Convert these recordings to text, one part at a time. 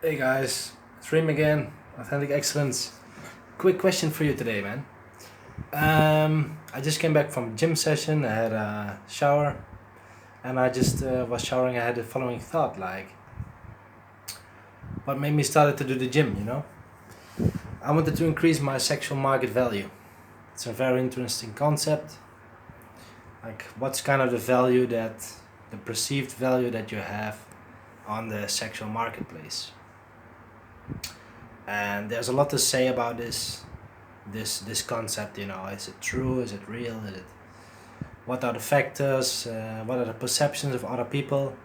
Hey guys, it's Reem again, Authentic Excellence. Quick question for you today, man. I just came back from a gym session, I had a shower, and I just was showering. I had the following thought, like, what made me started to do the gym. I wanted to increase my sexual market value. It's a very interesting concept. Like, what's kind of the perceived value that you have on the sexual marketplace? And there's a lot to say about this concept. Is it true, is it real, what are the factors, what are the perceptions of other people?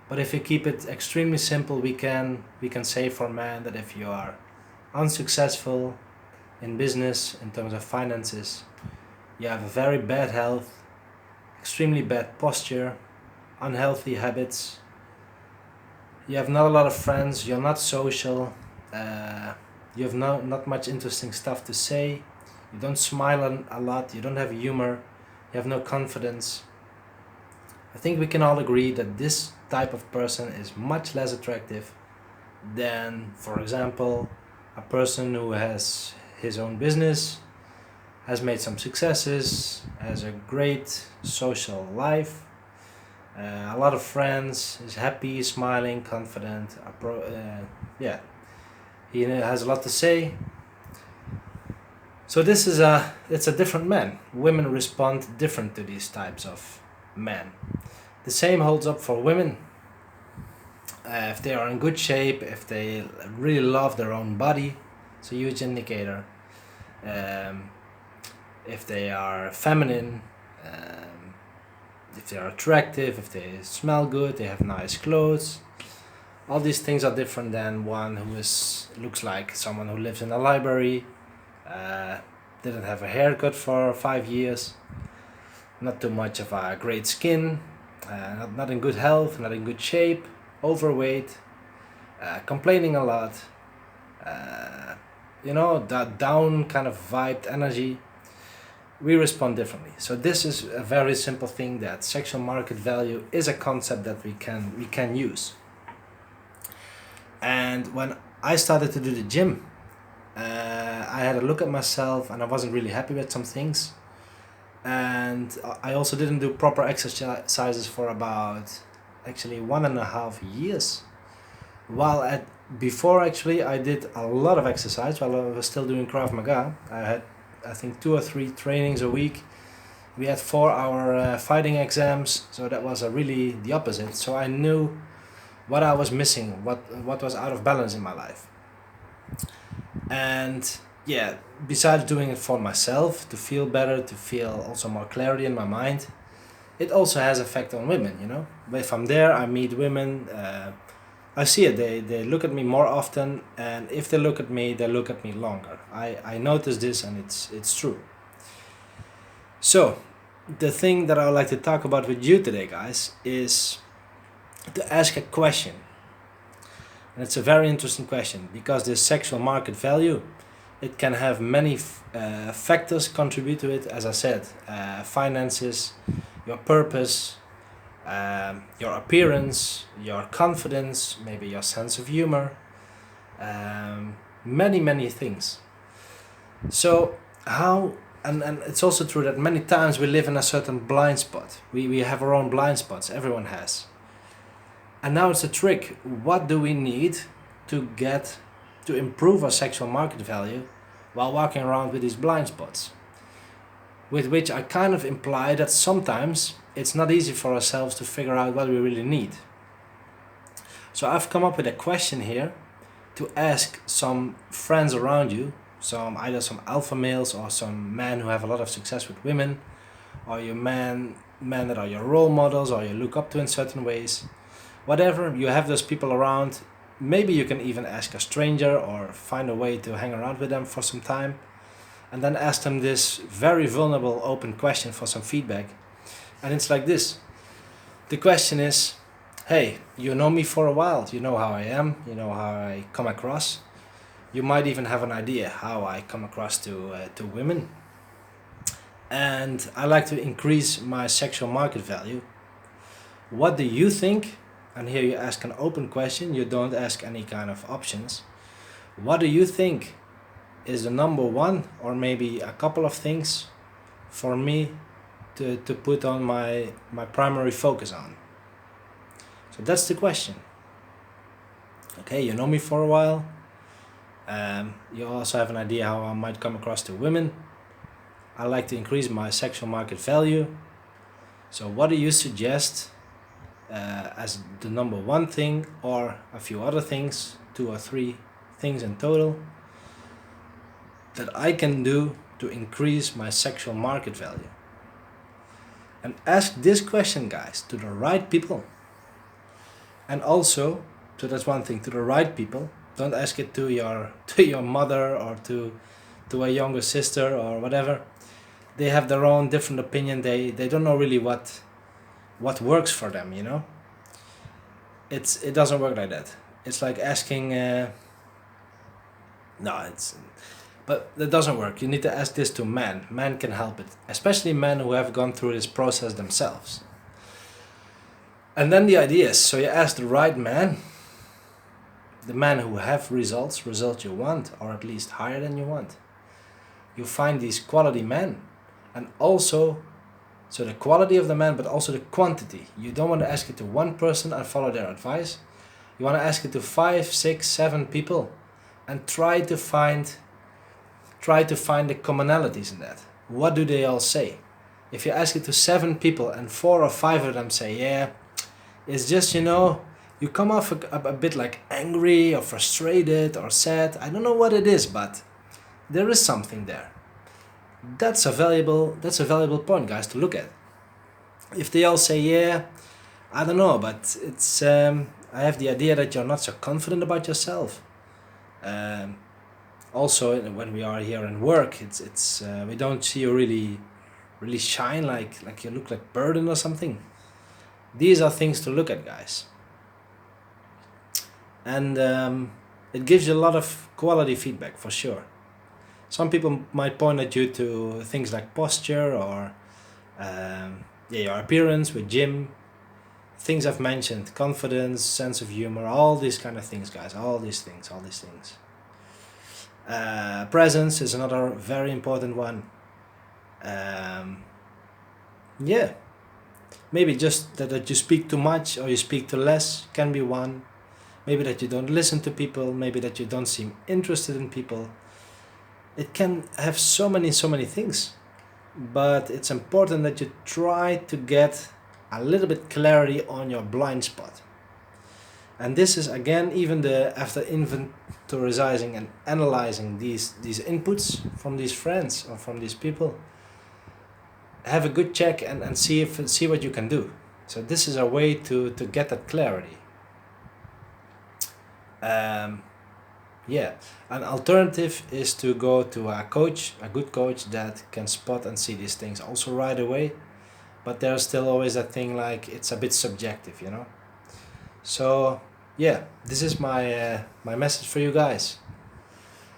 But if we keep it extremely simple, we can say for men that if you are unsuccessful in business in terms of finances, you have a very bad health, extremely bad posture, unhealthy habits, you have not a lot of friends, you're not social, you have not much interesting stuff to say, you don't smile a lot, you don't have humor, you have no confidence. I think we can all agree that this type of person is much less attractive than, for example, a person who has his own business, has made some successes, has a great social life, a lot of friends, is happy, smiling, confident, yeah, he has a lot to say. So it's a different man. Women respond different to these types of men. The same holds up for women. If they are in good shape, if they really love their own body, it's a huge indicator. If they are feminine, if they are attractive, if they smell good, they have nice clothes. All these things are different than one who looks like someone who lives in a library, didn't have a haircut for 5 years, not too much of a great skin, not in good health, not in good shape, overweight, complaining a lot, that down kind of vibed energy. We respond differently. So this is a very simple thing, that sexual market value is a concept that we can use. And when I started to do the gym, I had a look at myself and I wasn't really happy with some things. And I also didn't do proper exercises for about actually 1.5 years. Before actually I did a lot of exercise while I was still doing Krav Maga. I had, I think, 2 or 3 trainings a week. We had 4-hour fighting exams, so that was really the opposite. So I knew what I was missing, what was out of balance in my life. And yeah, besides doing it for myself, to feel better, to feel also more clarity in my mind, it also has effect on women. But if I'm there, I meet women, I see it, they look at me more often, and if they look at me, they look at me longer. I notice this, and it's true. So the thing that I would like to talk about with you today, guys, is to ask a question. And it's a very interesting question, because this sexual market value, it can have many factors contribute to it. As I said, finances, your purpose, your appearance, your confidence, maybe your sense of humor, many things. So how, and it's also true that many times we live in a certain blind spot. We have our own blind spots, everyone has. And now it's a trick. What do we need to improve our sexual market value while walking around with these blind spots? With which I kind of imply that sometimes it's not easy for ourselves to figure out what we really need. So I've come up with a question here to ask some friends around you, either some alpha males or some men who have a lot of success with women, or your men that are your role models or you look up to in certain ways. Whatever, you have those people around. Maybe you can even ask a stranger or find a way to hang around with them for some time, and then ask them this very vulnerable, open question for some feedback. And it's like this. The question is, hey, you know me for a while, you know how I am, you know how I come across. You might even have an idea how I come across to women. And I like to increase my sexual market value. What do you think and here you ask an open question, you don't ask any kind of options. What do you think is the number one, or maybe a couple of things for me to put on my primary focus on? So that's the question. Okay, you know me for a while. You also have an idea how I might come across to women. I like to increase my sexual market value. So what do you suggest as the number one thing, or a few other things, 2 or 3 things in total, that I can do to increase my sexual market value? And ask this question, guys, to the right people. And also, so that's one thing, to the right people. Don't ask it to your mother or to a younger sister or whatever. They have their own different opinion. They don't know really what works for them, you know. It doesn't work like that. It's like asking but that doesn't work. You need to ask this to men. Men can help it, especially men who have gone through this process themselves. And then the idea is, so you ask the right man, the men who have results you want, or at least higher than you want. You find these quality men, and also, so the quality of the man, but also the quantity. You don't want to ask it to one person and follow their advice. You want to ask it to 5, 6, 7 people, and try to find the commonalities in that. What do they all say? If you ask it to 7 people and 4 or 5 of them say, yeah, it's just, you come off a bit like angry or frustrated or sad. I don't know what it is, but there is something there. That's a valuable point, guys, to look at. If they all say, yeah, I don't know, but it's I have the idea that you're not so confident about yourself. Also, when we are here in work, it's we don't see you really shine, like you look like burden or something. These are things to look at, guys. And it gives you a lot of quality feedback, for sure. Some people might point at you to things like posture or your appearance with gym. Things I've mentioned, confidence, sense of humor, all these kind of things, guys. All these things. Presence is another very important one. Maybe just that you speak too much or you speak too less can be one. Maybe that you don't listen to people, maybe that you don't seem interested in people. It can have so many things, but it's important that you try to get a little bit clarity on your blind spot. And this is, again, even after inventorizing and analyzing these inputs from these friends or from these people, have a good check and see what you can do. So this is a way to get that clarity. An alternative is to go to a good coach that can spot and see these things also right away. But there's still always that thing, like it's a bit subjective, So yeah, this is my message for you guys.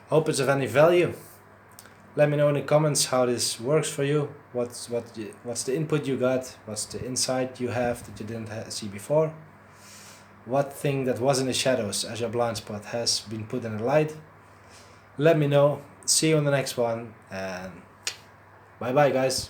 Hope it's of any value. Let me know in the comments how this works for you. What's the input you got? What's the insight you have that you didn't see before? What thing that was in the shadows as your blind spot has been put in the light? Let me know. See you on the next one, and bye bye, guys.